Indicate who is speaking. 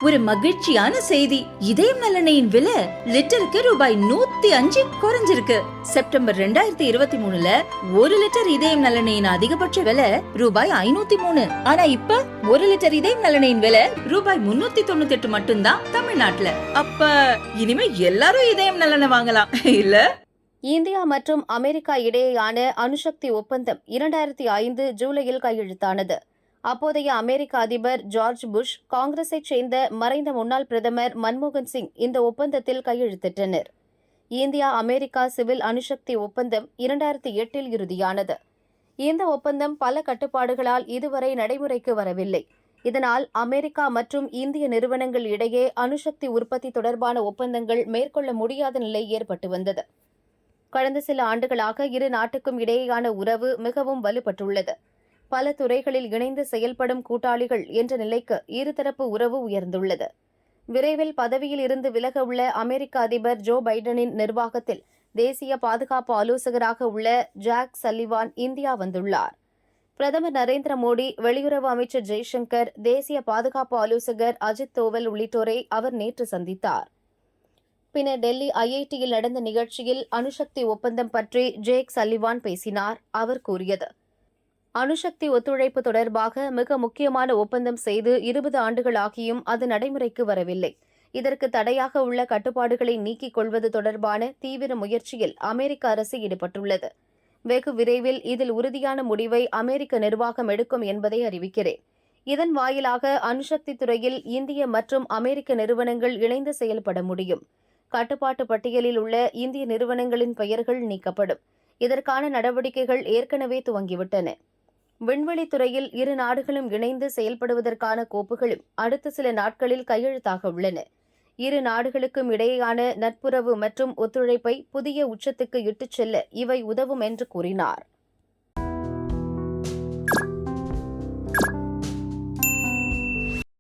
Speaker 1: ஒரு மகிழ்ச்சியான செய்தி. இதயம் நலனையின் விலை லிட்டருக்கு ரூபாய் 105 குறைஞ்சிருக்கு. செப்டம்பர் 2023ல 1 லிட்டர் இதயம் நலனையின் அதிகபட்ச விலை ரூபாய் 503. ஆனா இப்ப 1 லிட்டர் இதயம் நலனையின் விலை ரூபாய் 398 மட்டும்தான் தமிழ்நாட்டுல. அப்ப இனிமே எல்லாரும் இதயம் நலனை வாங்கலாம் இல்ல?
Speaker 2: இந்தியா மற்றும் அமெரிக்கா இடையேயான அணுசக்தி ஒப்பந்தம் 2005 ஜூலையில் கையெழுத்தானது. அப்போதைய அமெரிக்க அதிபர் ஜார்ஜ் புஷ், காங்கிரஸைச் சேர்ந்த மறைந்த முன்னாள் பிரதமர் மன்மோகன் சிங் இந்த ஒப்பந்தத்தில் கையெழுத்திட்டனர். இந்தியா அமெரிக்கா சிவில் அணுசக்தி ஒப்பந்தம் 2008 இறுதியானது. இந்த ஒப்பந்தம் பல கட்டுப்பாடுகளால் இதுவரை நடைமுறைக்கு வரவில்லை. இதனால் அமெரிக்கா மற்றும் இந்திய நிறுவனங்கள் இடையே அணுசக்தி உற்பத்தி தொடர்பான ஒப்பந்தங்கள் மேற்கொள்ள முடியாத நிலை ஏற்பட்டு வந்தது. கடந்த சில ஆண்டுகளாக இரு நாட்டுக்கும் இடையேயான உறவு மிகவும் வலுப்பட்டுள்ளது. பல துறைகளில் இணைந்து செயல்படும் கூட்டாளிகள் என்ற நிலைக்கு இருதரப்பு உறவு உயர்ந்துள்ளது. விரைவில் பதவியில் இருந்து விலக உள்ள அமெரிக்க அதிபர் ஜோ பைடனின் நிர்வாகத்தில் தேசிய பாதுகாப்பு ஆலோசகராக உள்ள ஜாக் சல்லிவான் இந்தியா வந்துள்ளார். பிரதமர் நரேந்திர மோடி, வெளியுறவு அமைச்சர் ஜெய்சங்கர், தேசிய பாதுகாப்பு ஆலோசகர் அஜித் தோவல் உள்ளிட்டோரை அவர் நேற்று சந்தித்தார். பின்னர் டெல்லி IITயில் நடந்த நிகழ்ச்சியில் அணுசக்தி ஒப்பந்தம் பற்றி ஜேக் சல்லிவான் பேசினார். அவர் கூறியது, அணுசக்தி ஒத்துழைப்பு தொடர்பாக மிக முக்கியமான ஒப்பந்தம் செய்து 20 ஆண்டுகளாகியும் அது நடைமுறைக்கு வரவில்லை. இதற்கு தடையாக உள்ள கட்டுப்பாடுகளை நீக்கிக் கொள்வது தொடர்பான தீவிர முயற்சியில் அமெரிக்க அரசு ஈடுபட்டுள்ளது. வெகு விரைவில் இதில் உறுதியான முடிவை அமெரிக்க நிர்வாகம் எடுக்கும் என்பதை அறிவிக்கிறேன். இதன் வாயிலாக அணுசக்தி துறையில் இந்திய மற்றும் அமெரிக்க நிறுவனங்கள் இணைந்து செயல்பட முடியும். கட்டுப்பாட்டு பட்டியலில் உள்ள இந்திய நிறுவனங்களின் பெயர்கள் நீக்கப்படும். இதற்கான நடவடிக்கைகள் ஏற்கனவே துவங்கிவிட்டன. விண்வெளித்துறையில் இரு நாடுகளும் இணைந்து செயல்படுவதற்கான கோப்புகளும் அடுத்த சில நாட்களில் கையெழுத்தாக உள்ளன. இரு நாடுகளுக்கும் இடையேயான நட்புறவு மற்றும் ஒத்துழைப்பை புதிய உச்சத்துக்கு இட்டுச் செல்ல இவை உதவும் என்று கூறினார்.